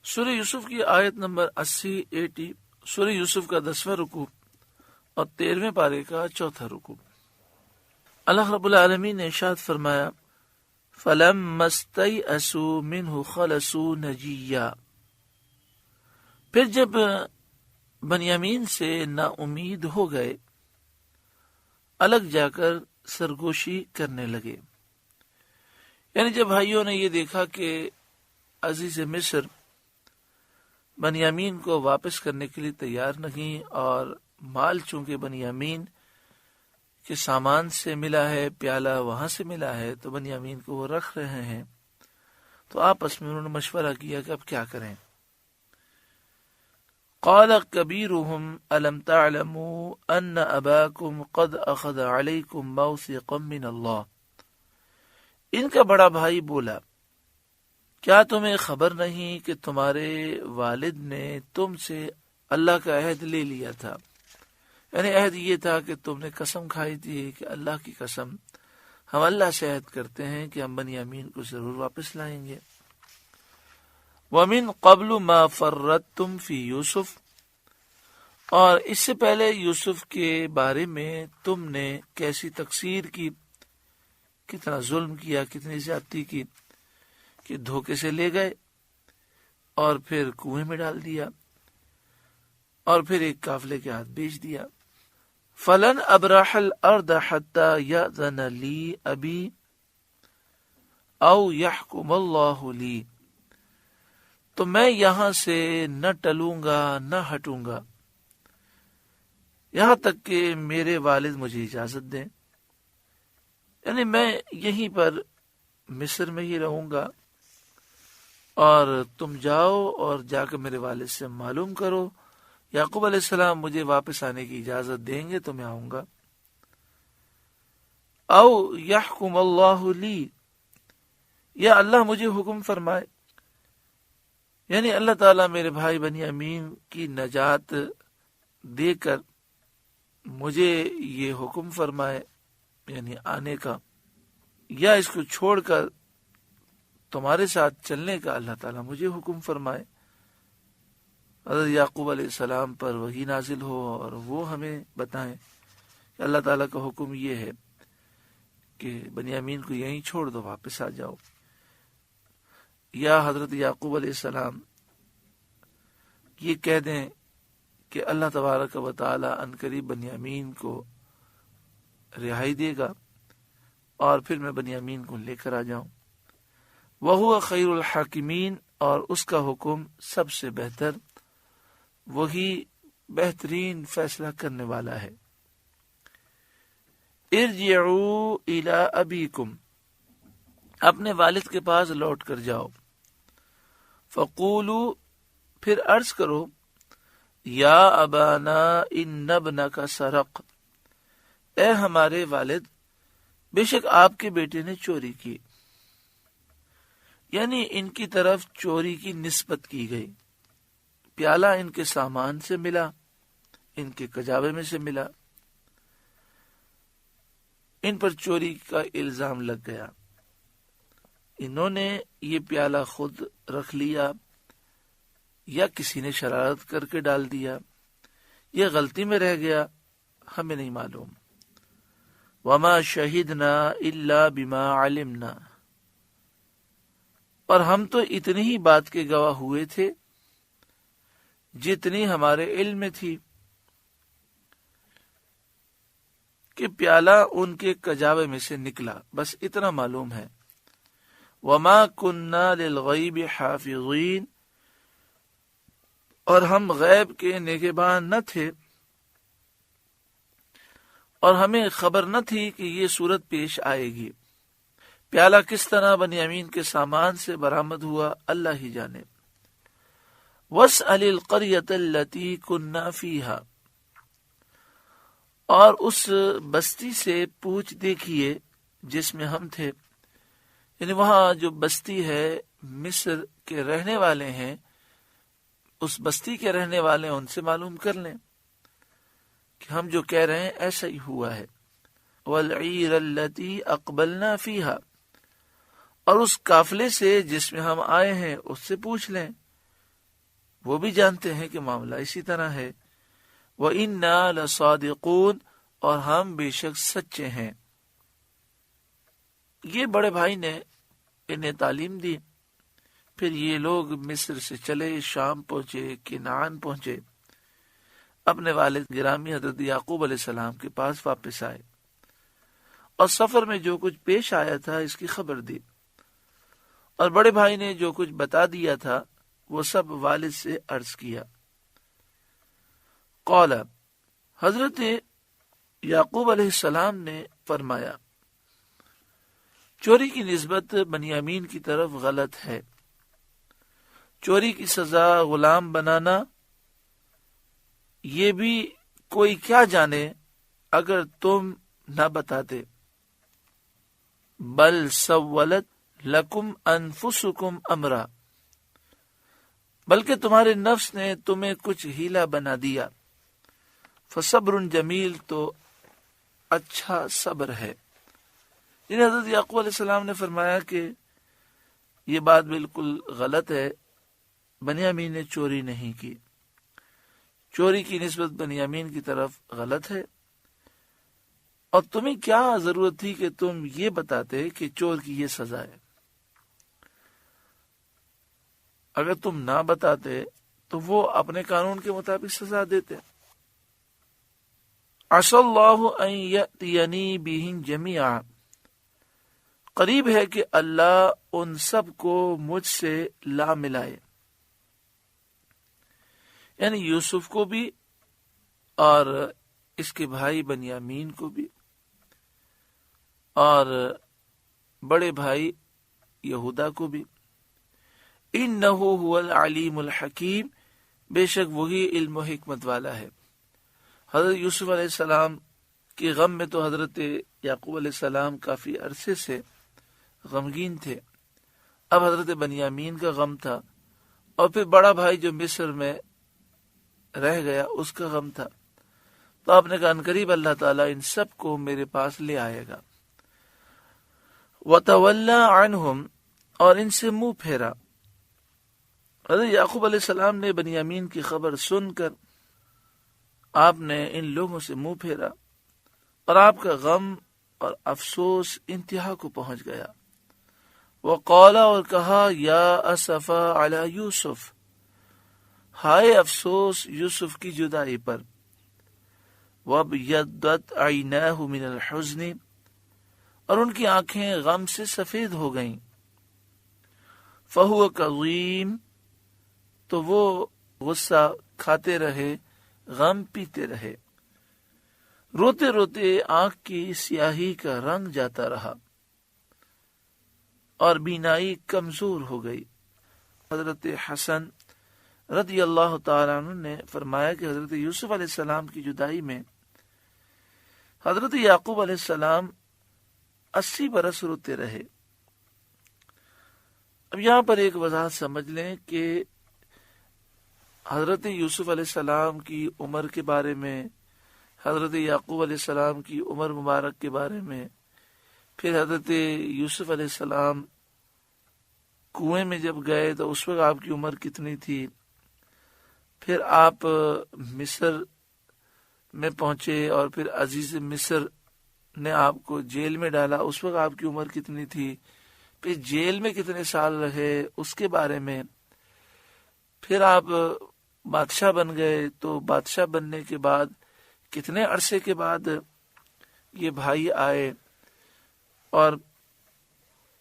سورہ یوسف کی آیت نمبر 80 سورہ یوسف کا 10واں رکوع اور 13ویں پارے کا 4تھا رکوع۔ اللہ رب العالمین نے ارشاد فرمایا فَلَمَّا اسْتَيْأَسُوا مِنْهُ خَلَصُوا نَجِيًّا، پھر جب بنیامین سے نا امید ہو گئے الگ جا کر سرگوشی کرنے لگے۔ یعنی جب بھائیوں نے یہ دیکھا کہ عزیز مصر بنیامین کو واپس کرنے کے لیے تیار نہیں، اور مال چونکہ بنیامین کے سامان سے ملا ہے، پیالہ وہاں سے ملا ہے، تو بنیامین کو وہ رکھ رہے ہیں، تو آپس میں انہوں نے مشورہ کیا کہ اب کیا کریں۔ قال كبيرهم ألم تعلموا أن أباكم قد أخذ عليكم موثقا من الله، ان کا بڑا بھائی بولا کیا تمہیں خبر نہیں کہ تمہارے والد نے تم سے اللہ کا عہد لے لیا تھا، یعنی عہد یہ تھا کہ تم نے قسم کھائی تھی کہ اللہ کی قسم ہم اللہ سے عہد کرتے ہیں کہ ہم بنیامین کو ضرور واپس لائیں گے۔ وَمِن قَبْلُ مَا فَرَّطْتُمْ فِي یوسف، اور اس سے پہلے یوسف کے بارے میں تم نے کیسی تقصیر کی، کتنا ظلم کیا، کتنی زیادتی کی کہ دھوکے سے لے گئے اور پھر کنویں میں ڈال دیا اور پھر ایک قافلے کے ہاتھ بیچ دیا۔ فَلَنْ أَبْرَحَ الْأَرْضَ حَتَّى يَأْذَنَ لِي أَبِي أَوْ يَحْكُمَ اللَّهُ لِي، تو میں یہاں سے نہ ٹلوں گا نہ ہٹوں گا یہاں تک کہ میرے والد مجھے اجازت دیں، یعنی میں یہیں پر مصر میں ہی رہوں گا، اور تم جاؤ اور جا کے میرے والد سے معلوم کرو، یعقوب علیہ السلام مجھے واپس آنے کی اجازت دیں گے تو میں آؤں گا۔ او یحکم اللہ لی، یا اللہ مجھے حکم فرمائے، یعنی اللہ تعالیٰ میرے بھائی بنیامین کی نجات دے کر مجھے یہ حکم فرمائے، یعنی آنے کا، یا اس کو چھوڑ کر تمہارے ساتھ چلنے کا اللہ تعالیٰ مجھے حکم فرمائے۔ حضرت یعقوب علیہ السلام پر وحی نازل ہو اور وہ ہمیں بتائیں کہ اللہ تعالیٰ کا حکم یہ ہے کہ بنیامین کو یہیں چھوڑ دو، واپس آ جاؤ، یا حضرت یعقوب علیہ السلام یہ کہہ دیں کہ اللہ تبارک و تعالیٰ عنقریب بنیامین کو رہائی دے گا اور پھر میں بنیامین کو لے کر آ جاؤں۔ وَهُوَ خَيْرُ الْحَاكِمِينَ، اور اس کا حکم سب سے بہتر، وہی بہترین فیصلہ کرنے والا ہے۔ ارجعوا إِلَىٰ أَبِيكُمْ، اپنے والد کے پاس لوٹ کر جاؤ۔ فَقُولُوا، پھر عرض کرو، یا ابانا ان ابنک سرق، اے ہمارے والد بے شک آپ کے بیٹے نے چوری کی، یعنی ان کی طرف چوری کی نسبت کی گئی، پیالہ ان کے سامان سے ملا، ان کے کجاوے میں سے ملا، ان پر چوری کا الزام لگ گیا، انہوں نے یہ پیالہ خود رکھ لیا یا کسی نے شرارت کر کے ڈال دیا، یہ غلطی میں رہ گیا، ہمیں نہیں معلوم۔ وَمَا شَهِدْنَا إِلَّا بِمَا عَلِمْنَا، اور ہم تو اتنی ہی بات کے گواہ ہوئے تھے جتنی ہمارے علم میں تھی، کہ پیالہ ان کے کجاوے میں سے نکلا، بس اتنا معلوم ہے۔ وَمَا كُنَّا لِلْغَيْبِ حَافِظِينَ، اور ہم غیب کے نگہبان نہ تھے، اور ہمیں خبر نہ تھی کہ یہ صورت پیش آئے گی۔ پیالہ کس طرح بنیامین کے سامان سے برآمد ہوا اللہ ہی جانے۔ وَاسْأَلِ الْقَرْيَةَ الَّتِي كُنَّا فِيهَا، اور اس بستی سے پوچھ دیکھیے جس میں ہم تھے، یعنی وہاں جو بستی ہے مصر کے رہنے والے ہیں، اس بستی کے رہنے والے ان سے معلوم کر لیں کہ ہم جو کہہ رہے ہیں ایسا ہی ہوا ہے۔ والعیر التي اقبلنا فیہا، اور اس قافلے سے جس میں ہم آئے ہیں اس سے پوچھ لیں، وہ بھی جانتے ہیں کہ معاملہ اسی طرح ہے۔ وَإِنَّا لَصَادِقُونَ، اور ہم بے شک سچے ہیں۔ یہ بڑے بھائی نے انہیں تعلیم دی۔ پھر یہ لوگ مصر سے چلے، شام پہنچے، کنعان پہنچے، اپنے والد گرامی حضرت یعقوب علیہ السلام کے پاس واپس آئے اور سفر میں جو کچھ پیش آیا تھا اس کی خبر دی، اور بڑے بھائی نے جو کچھ بتا دیا تھا وہ سب والد سے عرض کیا۔ قال، حضرت یعقوب علیہ السلام نے فرمایا، چوری کی نسبت بنیامین کی طرف غلط ہے۔ چوری کی سزا غلام بنانا، یہ بھی کوئی کیا جانے اگر تم نہ بتاتے۔ بل سولت لکم انفسکم امرا، بلکہ تمہارے نفس نے تمہیں کچھ ہیلا بنا دیا۔ فصبر جمیل، تو اچھا صبر ہے۔ حضرت یعقوب علیہ السلام نے فرمایا کہ یہ بات بالکل غلط ہے، بنیامین نے چوری نہیں کی، چوری کی نسبت بنیامین کی طرف غلط ہے، اور تمہیں کیا ضرورت تھی کہ تم یہ بتاتے کہ چور کی یہ سزا ہے؟ اگر تم نہ بتاتے تو وہ اپنے قانون کے مطابق سزا دیتے۔ عسى الله ان يأتيني بهم جميعا، قریب ہے کہ اللہ ان سب کو مجھ سے لا ملائے، یعنی یوسف کو بھی اور اس کے بھائی بنیامین کو بھی اور بڑے بھائی یہودا کو بھی۔ انہ هو العلیم الحکیم، بے شک وہی علم و حکمت والا ہے۔ حضرت یوسف علیہ السلام کے غم میں تو حضرت یعقوب علیہ السلام کافی عرصے سے غمگین تھے، اب حضرت بنیامین کا غم تھا، اور پھر بڑا بھائی جو مصر میں رہ گیا اس کا غم تھا، تو آپ نے کہا عنقریب اللہ تعالیٰ ان سب کو میرے پاس لے آئے گا۔ وَتَوَلَّى عَنْهُمْ، اور ان سے منہ پھیرا۔ حضرت یعقوب علیہ السلام نے بنیامین کی خبر سن کر آپ نے ان لوگوں سے منہ پھیرا، اور آپ کا غم اور افسوس انتہا کو پہنچ گیا۔ وقال، اور کہا، یا اسفا علی یوسف، ہائے افسوس یوسف کی جدائی پر۔ وابیضت عیناہ من الحزن، اور ان کی آنکھیں غم سے سفید ہو گئیں۔ فہو کظیم، تو وہ غصہ کھاتے رہے، غم پیتے رہے، روتے روتے آنکھ کی سیاہی کا رنگ جاتا رہا اور بینائی کمزور ہو گئی۔ حضرت حسن رضی اللہ تعالیٰ عنہ نے فرمایا کہ حضرت یوسف علیہ السلام کی جدائی میں حضرت یعقوب علیہ السلام 80 برس روتے رہے۔ اب یہاں پر ایک وضاحت سمجھ لیں کہ حضرت یوسف علیہ السلام کی عمر کے بارے میں، حضرت یعقوب علیہ السلام کی عمر مبارک کے بارے میں، پھر حضرت یوسف علیہ السلام کنویں میں جب گئے تو اس وقت آپ کی عمر کتنی تھی، پھر آپ مصر میں پہنچے اور پھر عزیز مصر نے آپ کو جیل میں ڈالا، اس وقت آپ کی عمر کتنی تھی، پھر جیل میں کتنے سال رہے اس کے بارے میں، پھر آپ بادشاہ بن گئے تو بادشاہ بننے کے بعد کتنے عرصے کے بعد یہ بھائی آئے، اور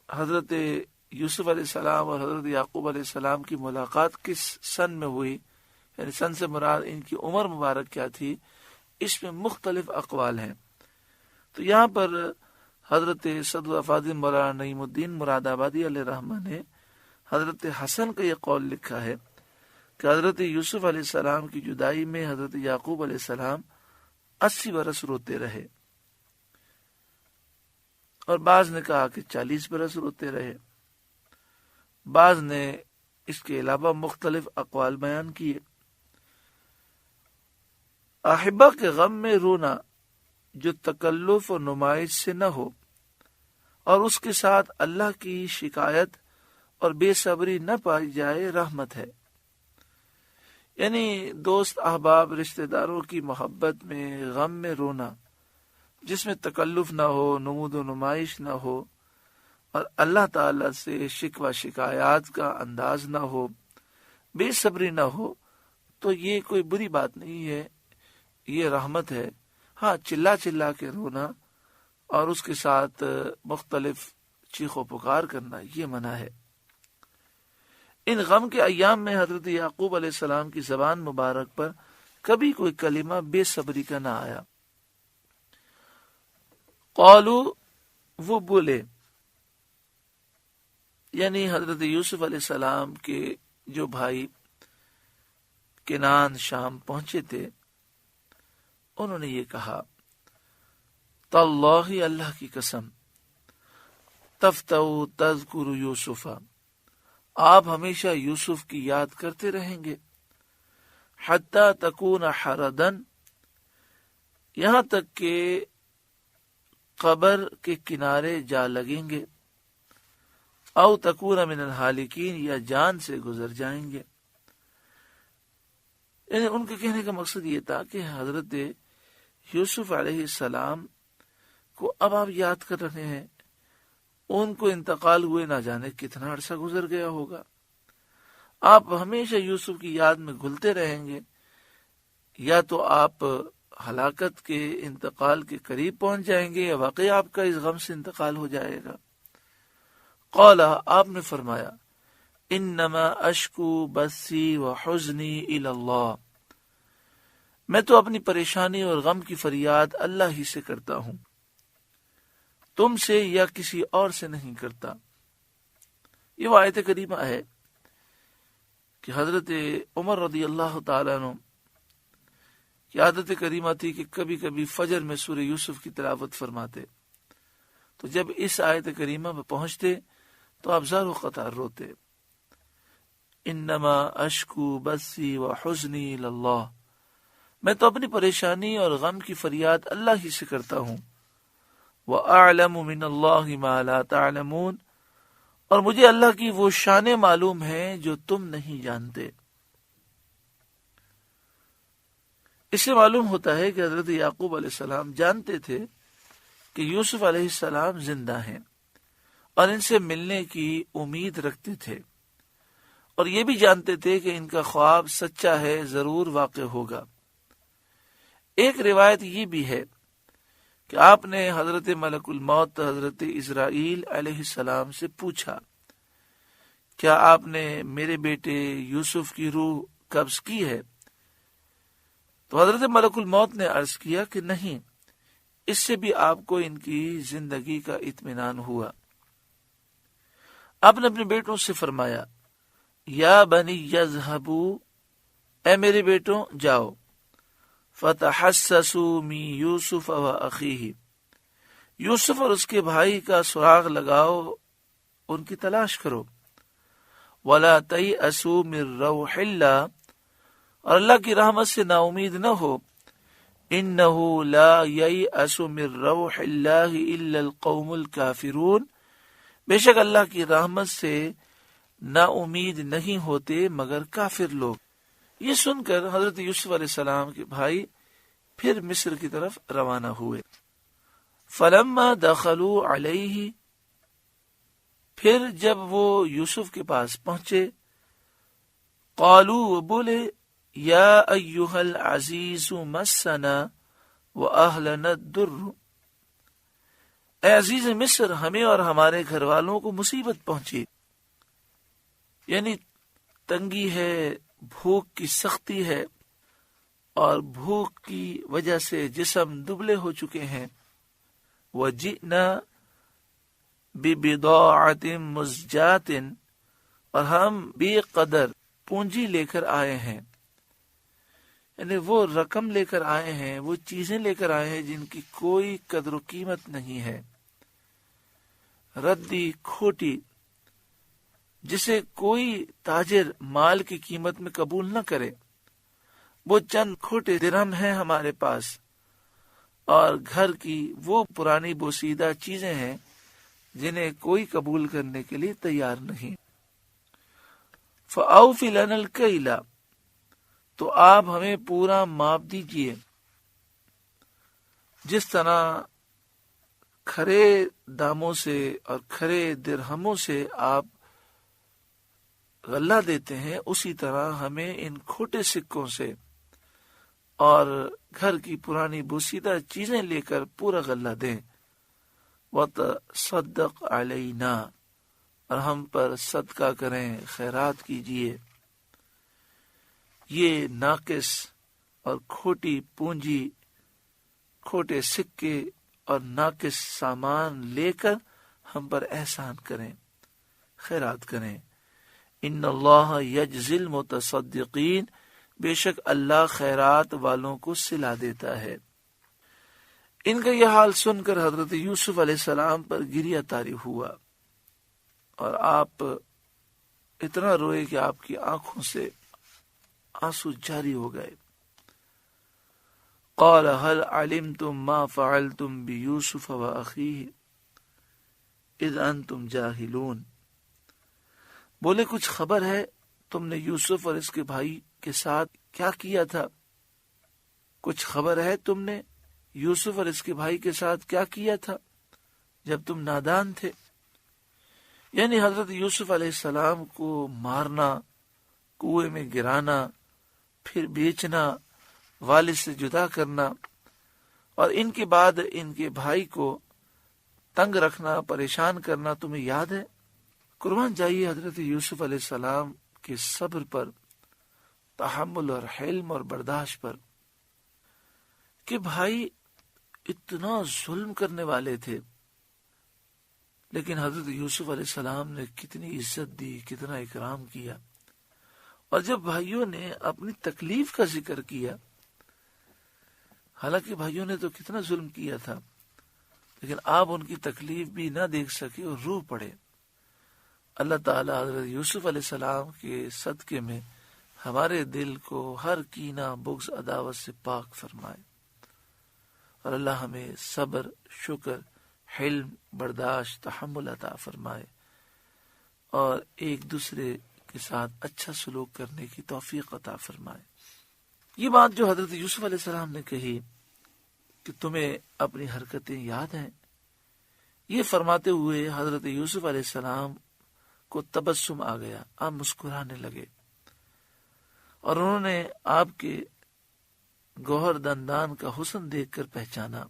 حضرت یوسف علیہ السلام اور حضرت یعقوب علیہ السلام کی ملاقات کس سن میں ہوئی، یعنی سن سے مراد ان کی عمر مبارک کیا تھی، اس میں مختلف اقوال ہیں۔ تو یہاں پر حضرت صدر الافاضل مولانا نعیم الدین مراد آبادی علیہ رحمہ نے حضرت حسن کا یہ قول لکھا ہے کہ حضرت یوسف علیہ السلام کی جدائی میں حضرت یعقوب علیہ السلام 80 برس روتے رہے، اور بعض نے کہا کہ 40 برس روتے رہے، بعض نے اس کے علاوہ مختلف اقوال بیان کیے۔ احبہ کے غم میں رونا جو تکلف اور نمائش سے نہ ہو، اور اس کے ساتھ اللہ کی شکایت اور بے صبری نہ پائی جائے رحمت ہے۔ یعنی دوست احباب رشتہ داروں کی محبت میں، غم میں رونا جس میں تکلف نہ ہو، نمود و نمائش نہ ہو، اور اللہ تعالی سے شکوہ شکایات کا انداز نہ ہو، بے صبری نہ ہو، تو یہ کوئی بری بات نہیں ہے، یہ رحمت ہے۔ ہاں، چلا چلا کے رونا اور اس کے ساتھ مختلف چیخ و پکار کرنا یہ منع ہے۔ ان غم کے ایام میں حضرت یعقوب علیہ السلام کی زبان مبارک پر کبھی کوئی کلمہ بے صبری کا نہ آیا۔ قالو، وہ بولے، یعنی حضرت یوسف علیہ السلام کے جو بھائی کنعان شام پہنچے تھے، انہوں نے یہ کہا، تاللہ، اللہ کی قسم، تفتؤ تذکر یوسف، آپ ہمیشہ یوسف کی یاد کرتے رہیں گے، حتی تکون حردن، یہاں تک کہ قبر کے کنارے جا لگیں گے، او تکون من الحالکین، یا جان سے گزر جائیں گے۔ یعنی ان کے کہنے کا مقصد یہ تھا کہ حضرت یوسف علیہ السلام کو اب آپ یاد کر رہے ہیں، ان کو انتقال ہوئے نہ جانے کتنا عرصہ گزر گیا ہوگا، آپ ہمیشہ یوسف کی یاد میں گھلتے رہیں گے، یا تو آپ ہلاکت کے انتقال کے قریب پہنچ جائیں گے، یا واقعی آپ کا اس غم سے انتقال ہو جائے گا۔ قال، آپ نے فرمایا، انما اشکو بثی وحزنی الی اللہ، میں تو اپنی پریشانی اور غم کی فریاد اللہ ہی سے کرتا ہوں، تم سے یا کسی اور سے نہیں کرتا۔ یہ وہ آیت کریمہ ہے کہ حضرت عمر رضی اللہ تعالیٰ عنہ کی عادت کریمہ تھی کہ کبھی کبھی فجر میں سورہ یوسف کی تلاوت فرماتے، تو جب اس آیت کریمہ میں پہنچتے تو آپ زار و قطار روتے، انما اشکو بثی وحزنی الی اللہ، میں تو اپنی پریشانی اور غم کی فریاد اللہ ہی سے کرتا ہوں، وَأَعْلَمُ مِنَ اللَّهِ مَا لَا تَعْلَمُونَ، اور مجھے اللہ کی وہ شانیں معلوم ہیں جو تم نہیں جانتے۔ اس سے معلوم ہوتا ہے کہ حضرت یعقوب علیہ السلام جانتے تھے کہ یوسف علیہ السلام زندہ ہیں، اور ان سے ملنے کی امید رکھتے تھے، اور یہ بھی جانتے تھے کہ ان کا خواب سچا ہے، ضرور واقع ہوگا۔ ایک روایت یہ بھی ہے کہ آپ نے حضرت ملک الموت حضرت اسرائیل علیہ السلام سے پوچھا، کیا آپ نے میرے بیٹے یوسف کی روح قبض کی ہے؟ تو حضرت ملک الموت نے عرض کیا کہ نہیں، اس سے بھی آپ کو ان کی زندگی کا اطمینان ہوا۔ آپ نے اپنے بیٹوں سے فرمایا، یا بنی یذهبوا، اے میرے بیٹوں جاؤ، فتحسسوا من یوسف و اخیہ، یوسف اور اس کے بھائی کا سراغ لگاؤ، ان کی تلاش کرو، ولا تیأسوا من روح اللہ، اور اللہ کی رحمت سے نا امید نہ ہو، انہ لا ییأس من روح اللہ الا القوم الکافرون، بے شک اللہ کی رحمت سے نا امید نہیں ہوتے مگر کافر لوگ۔ یہ سن کر حضرت یوسف علیہ السلام کے بھائی پھر مصر کی طرف روانہ ہوئے۔ فلما دخلوا علیہ، پھر جب وہ یوسف کے پاس پہنچے، قالوا، وہ بولے، یا ایھا العزیز مسنا واہلنا الضر، اے عزیز مصر، ہمیں اور ہمارے گھر والوں کو مصیبت پہنچی، یعنی تنگی ہے، بھوک کی سختی ہے، اور بھوک کی وجہ سے جسم دبلے ہو چکے ہیں۔ وجئنا ببضاعۃ مزجاۃ، اور ہم بے قدر پونجی لے کر آئے ہیں، یعنی وہ رقم لے کر آئے ہیں، وہ چیزیں لے کر آئے ہیں جن کی کوئی قدر و قیمت نہیں ہے، ردی کھوٹی، جسے کوئی تاجر مال کی قیمت میں قبول نہ کرے، وہ چند کھوٹے درہم ہیں ہمارے پاس، اور گھر کی وہ پرانی بوسیدہ چیزیں ہیں جنہیں کوئی قبول کرنے کے لیے تیار نہیں۔ فَأَوْفِ لَنَا الْكَيْلَ، تو آپ ہمیں پورا ماپ دیجئے، جس طرح کھرے داموں سے اور کھرے درہموں سے آپ غلہ دیتے ہیں، اسی طرح ہمیں ان کھوٹے سکوں سے اور گھر کی پرانی بوسیدہ چیزیں لے کر پورا غلہ دیں۔ وَتَصَدَّقْ عَلَيْنَا، اور ہم پر صدقہ کریں، خیرات کیجئے۔ یہ ناقص اور کھوٹی پونجی، کھوٹے سکے اور ناقص سامان لے کر ہم پر احسان کریں، خیرات کریں۔ ان اللہ یجزی المتصدقین، بے شک اللہ خیرات والوں کو صلہ دیتا ہے۔ ان کا یہ حال سن کر حضرت یوسف علیہ السلام پر گریہ طاری ہوا، اور آپ اتنا روئے کہ آپ کی آنکھوں سے آنسو جاری ہو گئے۔ قال هل علمتم ما فعلتم بيوسف واخيه اذ انتم جاہلون، بولے کچھ خبر ہے تم نے یوسف اور اس کے بھائی کے ساتھ کیا کیا تھا؟ کچھ خبر ہے تم نے یوسف اور اس کے بھائی کے ساتھ کیا کیا تھا جب تم نادان تھے؟ یعنی حضرت یوسف علیہ السلام کو مارنا، کنویں میں گرانا، پھر بیچنا، والد سے جدا کرنا، اور ان کے بعد ان کے بھائی کو تنگ رکھنا، پریشان کرنا تمہیں یاد ہے؟ قربان جائیے حضرت یوسف علیہ السلام کے صبر پر، تحمل اور حلم اور برداشت پر، کہ بھائی اتنا ظلم کرنے والے تھے، لیکن حضرت یوسف علیہ السلام نے کتنی عزت دی، کتنا اکرام کیا۔ اور جب بھائیوں نے اپنی تکلیف کا ذکر کیا، حالانکہ بھائیوں نے تو کتنا ظلم کیا تھا، لیکن آپ ان کی تکلیف بھی نہ دیکھ سکے اور رو پڑے۔ اللہ تعالیٰ حضرت یوسف علیہ السلام کے صدقے میں ہمارے دل کو ہر کینہ، بغض، عداوت سے پاک فرمائے، اور اللہ ہمیں صبر، شکر، حلم، برداشت، تحمل عطا فرمائے، اور ایک دوسرے کے ساتھ اچھا سلوک کرنے کی توفیق عطا فرمائے۔ یہ بات جو حضرت یوسف علیہ السلام نے کہی کہ تمہیں اپنی حرکتیں یاد ہیں، یہ فرماتے ہوئے حضرت یوسف علیہ السلام کو تبسم آ گیا، آپ مسکرانے لگے، اور انہوں نے آپ کے گوہر دندان کا حسن دیکھ کر پہچانا۔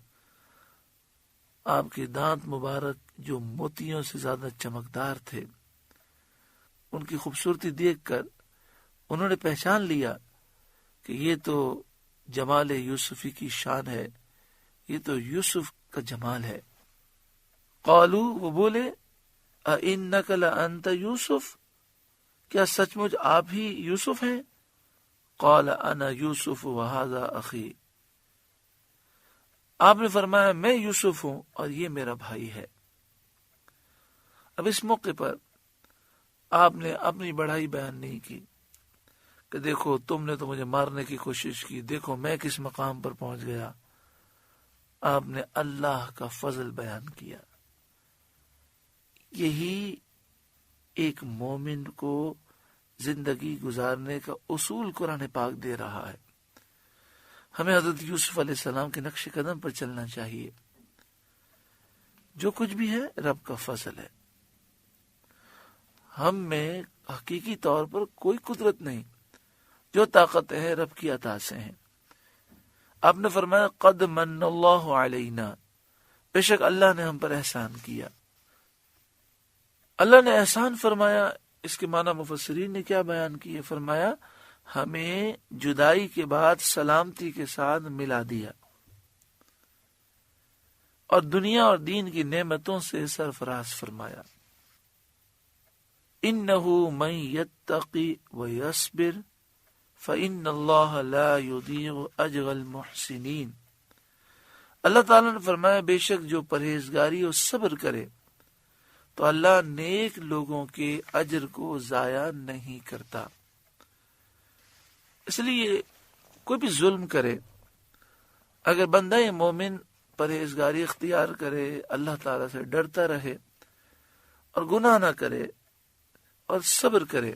آپ کے دانت مبارک جو موتیوں سے زیادہ چمکدار تھے، ان کی خوبصورتی دیکھ کر انہوں نے پہچان لیا کہ یہ تو جمال یوسفی کی شان ہے، یہ تو یوسف کا جمال ہے۔ قالو، وہ بولے، اِنَّكَ لَأَنْتَ یوسف، کیا سچ مچ آپ ہی یوسف ہیں؟ قال انا یوسف وہذا اخی، آپ نے فرمایا میں یوسف ہوں اور یہ میرا بھائی ہے۔ اب اس موقع پر آپ نے اپنی بڑائی بیان نہیں کی کہ دیکھو تم نے تو مجھے مارنے کی کوشش کی، دیکھو میں کس مقام پر پہنچ گیا۔ آپ نے اللہ کا فضل بیان کیا۔ یہی ایک مومن کو زندگی گزارنے کا اصول قرآن پاک دے رہا ہے۔ ہمیں حضرت یوسف علیہ السلام کے نقش قدم پر چلنا چاہیے۔ جو کچھ بھی ہے رب کا فضل ہے، ہم میں حقیقی طور پر کوئی قدرت نہیں، جو طاقتیں ہیں رب کی عطا سے ہیں۔ آپ نے فرمایا قد من اللہ علینا، بے شک اللہ نے ہم پر احسان کیا۔ اللہ نے احسان فرمایا، اس کے معنی مفسرین نے کیا بیان کیے؟ فرمایا ہمیں جدائی کے بعد سلامتی کے ساتھ ملا دیا اور دنیا اور دین کی نعمتوں سے سرفراز فرمایا۔ انہ من یتقی ویصبر فإن اللہ لا یضیع اجر المحسنین، اللہ تعالیٰ نے فرمایا بے شک جو پرہیزگاری اور صبر کرے تو اللہ نیک لوگوں کے اجر کو ضائع نہیں کرتا۔ اس لیے کوئی بھی ظلم کرے اگر بندہ مومن پرہیزگاری اختیار کرے، اللہ تعالیٰ سے ڈرتا رہے اور گناہ نہ کرے اور صبر کرے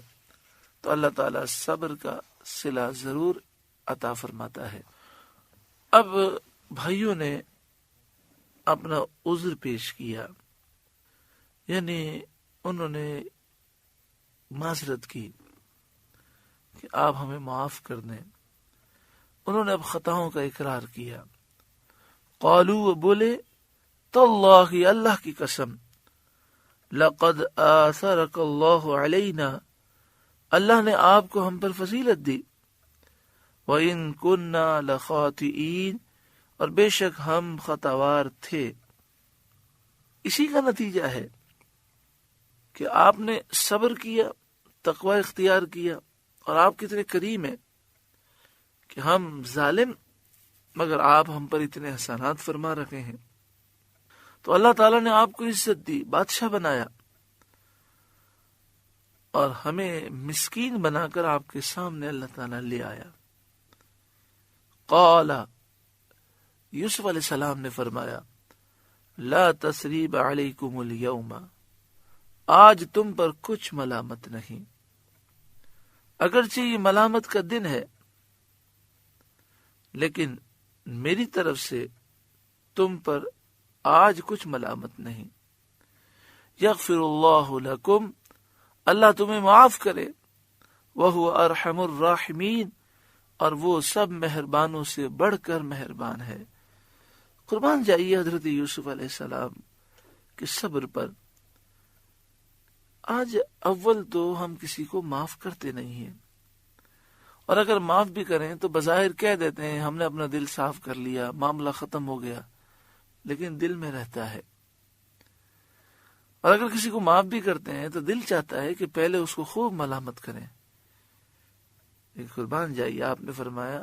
تو اللہ تعالیٰ صبر کا صلہ ضرور عطا فرماتا ہے۔ اب بھائیوں نے اپنا عذر پیش کیا، یعنی انہوں نے معذرت کی کہ آپ ہمیں معاف کر دیں۔ انہوں نے اب خطاؤں کا اقرار کیا۔ قالوا، بولے، تاللہ، اللہ کی قسم، لقد آثرک اللہ علینا، اللہ نے آپ کو ہم پر فضیلت دی، وَإِن كُنَّا لَخَاطِئِينَ، اور بے شک ہم خطاوار تھے۔ اسی کا نتیجہ ہے کہ آپ نے صبر کیا، تقوی اختیار کیا، اور آپ کتنے کریم ہیں کہ ہم ظالم مگر آپ ہم پر اتنے احسانات فرما رکھے ہیں۔ تو اللہ تعالیٰ نے آپ کو عزت دی، بادشاہ بنایا، اور ہمیں مسکین بنا کر آپ کے سامنے اللہ تعالیٰ لے آیا۔ قال، یوسف علیہ السلام نے فرمایا، لا تثریب علیکم اليوم، آج تم پر کچھ ملامت نہیں۔ اگرچہ یہ ملامت کا دن ہے لیکن میری طرف سے تم پر آج کچھ ملامت نہیں۔ یغفر اللہ لکم، اللہ تمہیں معاف کرے، وہو ارحم الراحمین، اور وہ سب مہربانوں سے بڑھ کر مہربان ہے۔ قربان جائیے حضرت یوسف علیہ السلام کے صبر پر۔ آج اول تو ہم کسی کو معاف کرتے نہیں ہیں، اور اگر معاف بھی کریں تو بظاہر کہہ دیتے ہیں ہم نے اپنا دل صاف کر لیا، معاملہ ختم ہو گیا، لیکن دل میں رہتا ہے۔ اور اگر کسی کو معاف بھی کرتے ہیں تو دل چاہتا ہے کہ پہلے اس کو خوب ملامت کریں۔ قربان جائیے، آپ نے فرمایا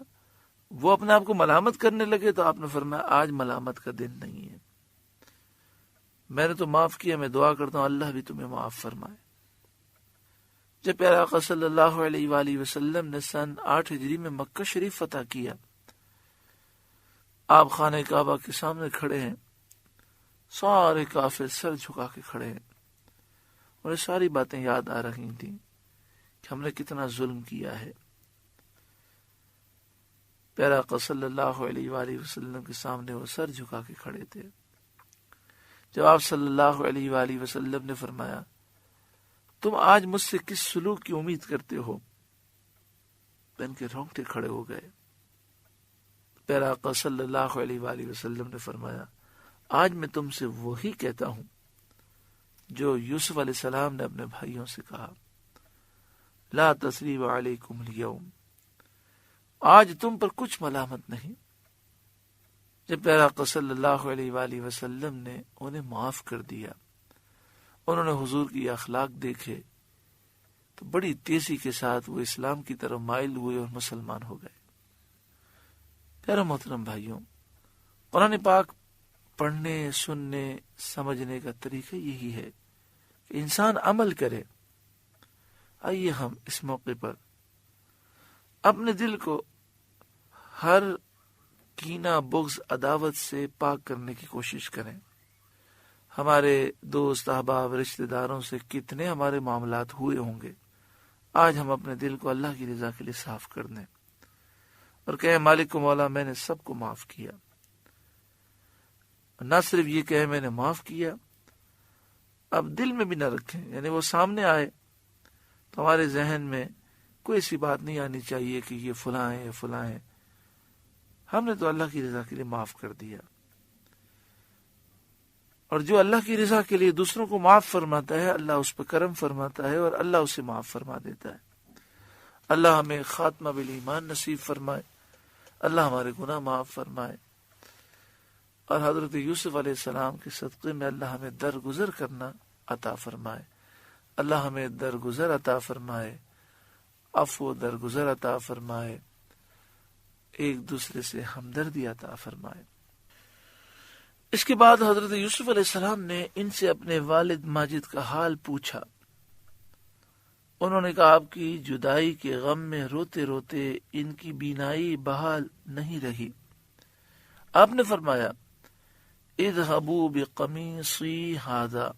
وہ اپنے آپ کو ملامت کرنے لگے تو آپ نے فرمایا آج ملامت کا دن نہیں ہے، میں نے تو معاف کیا، میں دعا کرتا ہوں اللہ بھی تمہیں معاف فرمائے۔ جب پیارے آقا صلی اللہ علیہ وآلہ وسلم نے سن 8 ہجری میں مکہ شریف فتح کیا، آپ خانہ کعبہ کے سامنے کھڑے ہیں، سارے کافر سر جھکا کے کھڑے ہیں، انہیں ساری باتیں یاد آ رہی تھیں کہ ہم نے کتنا ظلم کیا ہے۔ پیارے آقا صلی اللہ علیہ وآلہ وسلم کے سامنے وہ سر جھکا کے کھڑے تھے۔ جب آپ صلی اللہ علیہ وآلہ وسلم نے فرمایا تم آج مجھ سے کس سلوک کی امید کرتے ہو، تو ان کے رونگٹے کھڑے ہو گئے۔ پیارے آقا صلی اللہ علیہ وآلہ وسلم نے فرمایا آج میں تم سے وہی کہتا ہوں جو یوسف علیہ السلام نے اپنے بھائیوں سے کہا، لا تثریب علیکم اليوم، آج تم پر کچھ ملامت نہیں۔ جب پیارے آقا صلی اللہ علیہ وآلہ وسلم نے انہیں معاف کر دیا، انہوں نے حضور کی اخلاق دیکھے تو بڑی تیزی کے ساتھ وہ اسلام کی طرف مائل ہوئے اور مسلمان ہو گئے۔ پیارے محترم بھائیوں، قرآن پاک پڑھنے، سننے، سمجھنے کا طریقہ یہی ہے کہ انسان عمل کرے۔ آئیے ہم اس موقع پر اپنے دل کو ہر کینہ، بغض، عداوت سے پاک کرنے کی کوشش کریں۔ ہمارے دوست، احباب، رشتہ داروں سے کتنے ہمارے معاملات ہوئے ہوں گے، آج ہم اپنے دل کو اللہ کی رضا کے لیے صاف کر دیں اور کہیں مالک و مولا میں نے سب کو معاف کیا۔ نہ صرف یہ کہیں میں نے معاف کیا، اب دل میں بھی نہ رکھیں، یعنی وہ سامنے آئے تو ہمارے ذہن میں کوئی ایسی بات نہیں آنی چاہیے کہ یہ فلاں ہے، یہ فلاں ہے۔ ہم نے تو اللہ کی رضا کے لیے معاف کر دیا، اور جو اللہ کی رضا کے لیے دوسروں کو معاف فرماتا ہے اللہ اس پہ کرم فرماتا ہے اور اللہ اسے معاف فرما دیتا ہے۔ اللہ ہمیں خاتمہ بالایمان نصیب فرمائے، اللہ ہمارے گناہ معاف فرمائے، اور حضرت یوسف علیہ السلام کے صدقے میں اللہ ہمیں درگزر کرنا عطا فرمائے، اللہ ہمیں درگزر عطا فرمائے، عفو درگزر عطا فرمائے، ایک دوسرے سے ہمدردی عطا فرمائے۔ اس کے بعد حضرت یوسف علیہ السلام نے ان سے اپنے والد ماجد کا حال پوچھا۔ انہوں نے کہا آپ کی جدائی کے غم میں روتے روتے ان کی بینائی بحال نہیں رہی، آپ نے فرمایا اذهبوا بقمیصی ھذا،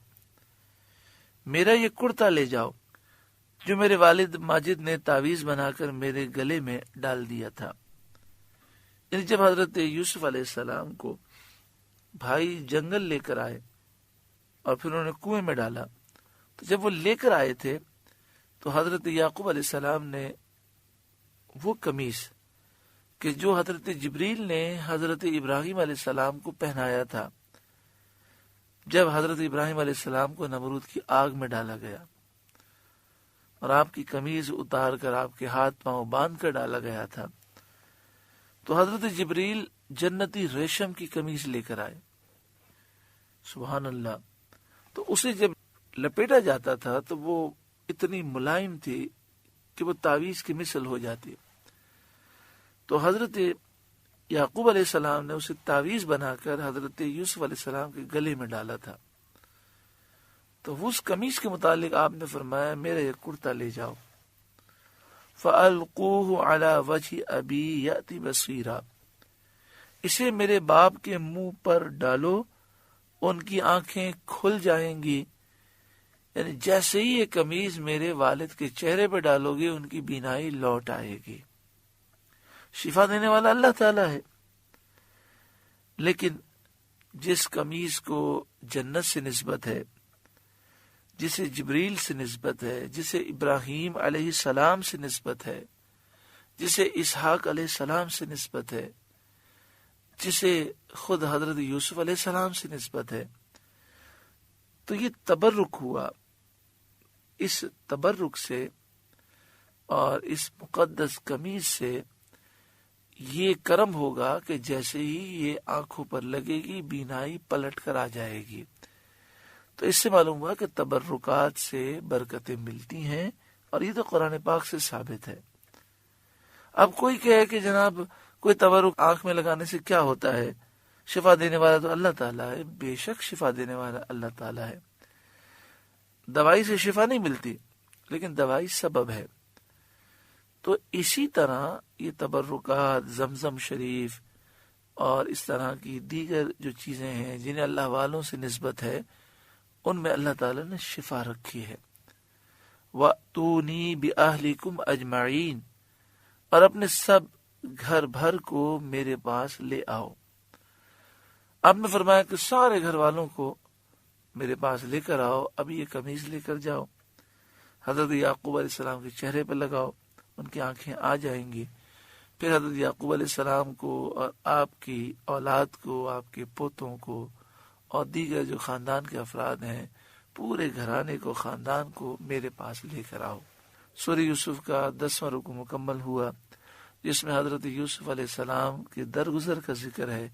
میرا یہ کرتا لے جاؤ جو میرے والد ماجد نے تعویذ بنا کر میرے گلے میں ڈال دیا تھا۔ یعنی جب حضرت یوسف علیہ السلام کو بھائی جنگل لے کر آئے اور پھر انہوں نے کنویں میں ڈالا، تو جب وہ لے کر آئے تھے تو حضرت یعقوب علیہ السلام نے وہ قمیص کہ جو حضرت جبریل نے حضرت ابراہیم علیہ السلام کو پہنایا تھا جب حضرت ابراہیم علیہ السلام کو نمرود کی آگ میں ڈالا گیا، اور آپ کی قمیض اتار کر آپ کے ہاتھ پاؤں باندھ کر ڈالا گیا تھا، تو حضرت جبریل جنتی ریشم کی قمیض لے کر آئے، سبحان اللہ۔ تو اسے جب لپیٹا جاتا تھا تو وہ اتنی ملائم تھی کہ وہ تعویذ کی مثل ہو جاتی۔ تو حضرت یعقوب علیہ السلام نے اسے تعویذ بنا کر حضرت یوسف علیہ السلام کے گلے میں ڈالا تھا۔ تو اس قمیص کے متعلق آپ نے فرمایا میرا یہ کرتا لے جاؤ، فَأَلْقُوهُ عَلَى وَجْهِ أَبِي يَأْتِ بَصِيرًا، اسے میرے باپ کے منہ پر ڈالو، ان کی آنکھیں کھل جائیں گی۔ یعنی جیسے ہی یہ قمیض میرے والد کے چہرے پہ ڈالو گے ان کی بینائی لوٹ آئے گی۔ شفا دینے والا اللہ تعالیٰ ہے، لیکن جس قمیض کو جنت سے نسبت ہے، جسے جبریل سے نسبت ہے، جسے ابراہیم علیہ السلام سے نسبت ہے، جسے اسحاق علیہ السلام سے نسبت ہے، جسے خود حضرت یوسف علیہ السلام سے نسبت ہے، تو یہ تبرک ہوا۔ اس تبرک سے اور اس مقدس قمیض سے یہ کرم ہوگا کہ جیسے ہی یہ آنکھوں پر لگے گی بینائی پلٹ کر آ جائے گی۔ تو اس سے معلوم ہوا کہ تبرکات سے برکتیں ملتی ہیں، اور یہ تو قرآن پاک سے ثابت ہے۔ اب کوئی کہے کہ جناب کوئی تبرک آنکھ میں لگانے سے کیا ہوتا ہے، شفا دینے والا تو اللہ تعالیٰ ہے۔ بے شک شفا دینے والا اللہ تعالیٰ ہے، دوائی سے شفا نہیں ملتی، لیکن دوائی سبب ہے۔ تو اسی طرح یہ تبرکات، زمزم شریف اور اس طرح کی دیگر جو چیزیں ہیں جنہیں اللہ والوں سے نسبت ہے، ان میں اللہ تعالیٰ نے شفا رکھی ہے۔ وَأْتُونِي بِأَهْلِكُمْ أَجْمَعِينَ، اور اپنے سب گھر بھر کو میرے پاس لے آؤ۔ آپ نے فرمایا کہ سارے گھر والوں کو میرے پاس لے کر آؤ، ابھی یہ قمیض لے کر جاؤ، حضرت یعقوب علیہ السلام کے چہرے پہ لگاؤ، ان کی آنکھیں آ جائیں گی۔ پھر حضرت یعقوب علیہ السلام کو اور آپ کی اولاد کو، آپ کے پوتوں کو اور دیگر جو خاندان کے افراد ہیں، پورے گھرانے کو، خاندان کو میرے پاس لے کر آؤ۔ سورہ یوسف کا 10واں رکوع مکمل ہوا، جس میں حضرت یوسف علیہ السلام کے درگزر کا ذکر ہے۔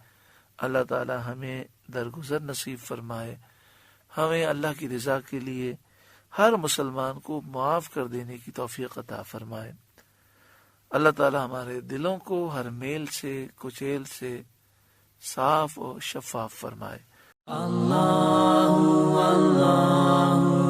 اللہ تعالی ہمیں درگزر نصیب فرمائے، ہمیں اللہ کی رضا کے لیے ہر مسلمان کو معاف کر دینے کی توفیق عطا فرمائے۔ اللہ تعالی ہمارے دلوں کو ہر میل سے، کچیل سے صاف اور شفاف فرمائے۔ اللہ اللہ